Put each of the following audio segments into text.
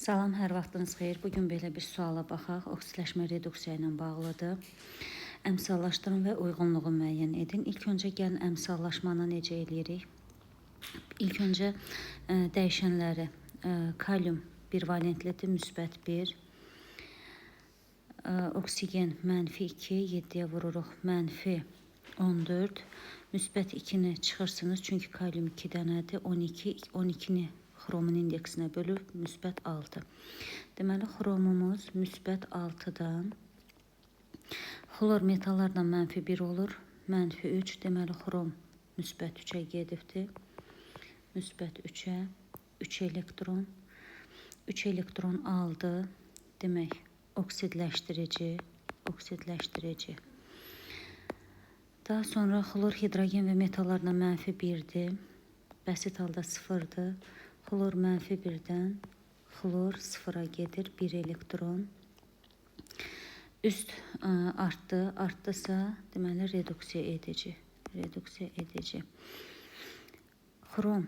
Salam, hər vaxtınız xeyir. Bugün belə bir suala baxaq. Oksidləşmə reduksiya ilə bağlıdır. Əmsallaşdırın və uyğunluğu müəyyən edin. İlk öncə gəlin əmsallaşmanı necə eləyirik? İlk öncə dəyişənləri kalium 1 valentlidir, müsbət 1. Oksigen -2, 7-yə vururuq, -14. Müsbət 2-ni çıxırsınız, çünki kalium 2 dənədir. 12-ni xromun indeksinə bölür, müsbət 6. Deməli, xromumuz müsbət 6-dan, xlor metallarla -1 olur, -3. Deməli, xrom müsbət 3-ə gedibdir. Müsbət 3-ə, 3 elektron. 3 elektron aldı. Demək, oksidləşdirici. Daha sonra xlor hidrogen və metallarla -1-dir. Bəsit halda 0-dır. Xlor -1-dən xlor 0-a gedir, 1 elektron. Üst artdısa, deməli reduksiya edici. Xrom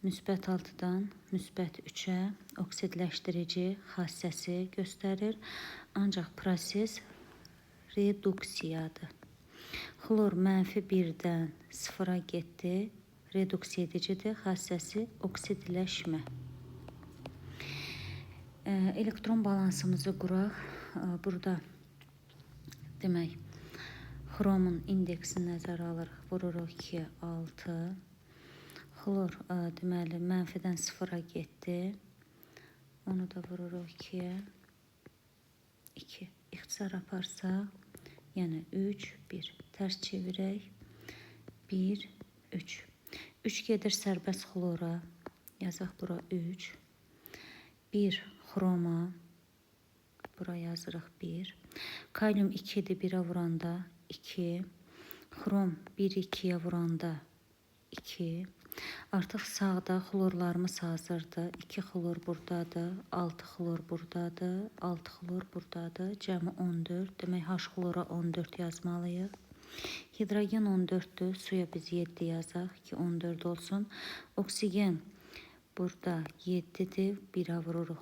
müsbət 6-dan müsbət 3-ə oksidləşdirici xassəsi göstərir. Ancaq proses reduksiyadır. Xlor -1-dən 0-a getdi. Reduksiya edicidir. Xassəsi oksidləşmə. Elektron balansımızı quraq. Burada demək, xromun indeksini nəzərə alırıq. Vururuq 2, 6. Xlor deməli -dən 0-a getdi. Onu da vururuq 2'ye. 2. İxtisar aparsaq, yəni 3, 1. Tərs çevirək. 1, 3. 3 gedir sərbəst xlora. Yazaq bura 3. 1 xroma. Bura yazırıq 1. Kalium 2-dir, 1-ə vuranda 2. Xrom 1-2-yə vuranda 2. Artıq sağda xlorlarımız hazırdır. 2 xlor buradadır, 6 xlor buradadır, 6 xlor buradadır. Cəmi 14. Demək, H xlora 14 yazmalıyıq. Hidrogen 14'dür. Suya biz 7 yazaq ki 14 olsun. Oksigen burada 7'dir. 1'ə vururuq.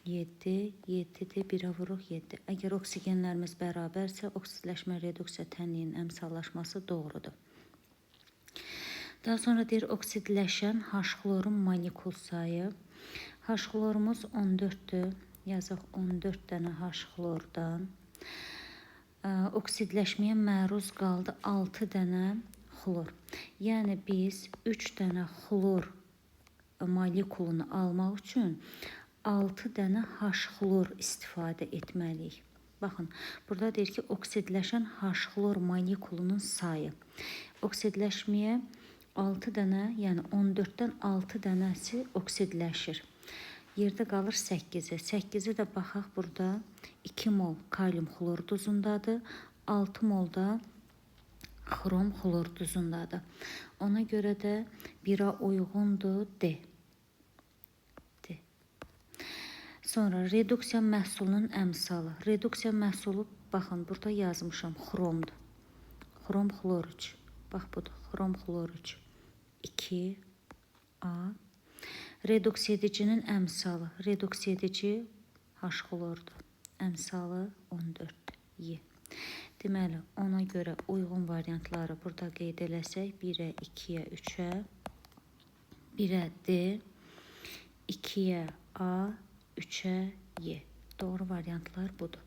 7, 7'dir. 1'ə vururuq 7. Əgər oksigenlərimiz bərabərsə, oksidləşmə reduksiya tənliyinin əmsallaşması doğrudur. Daha sonra deyir, oksidləşən H xlorun molekul sayı. H xlorumuz 14'dür. Yazıq 14 dənə H xlordan. Oksidləşməyə məruz qaldı 6 dənə xlor. Yəni biz 3 dənə xlor molekulunu almaq üçün 6 dənə H xlor istifadə etməliyik. Baxın, burada deyir ki, oksidləşən H xlor molekulunun sayı. Oksidləşməyə 6 dənə, yəni 14'dən 6 dənəsi oksidləşir. Yerdə qalır 8'i. 8'i də baxaq, burada 2 mol kalium xlor duzundadır. 6 mol da xrom xlor duzundadır. Ona görə də 1'ə uyğundur D. Sonra reduksiya məhsulunun əmsalı. Reduksiya məhsulu, baxın, burada yazmışam, xromdur. Xrom xlor 3. Bax, budur, xrom xlor 3. 2A. Reduksiya edicinin əmsalı. Reduksiya edici H xlordur. Əmsalı 14. Y. Deməli, ona görə uyğun variantları burada qeyd eləsək, 1'ə, 2'yə, 3'ə, 1'ə D, 2'yə A, 3'ə Y. Doğru variantlar budur.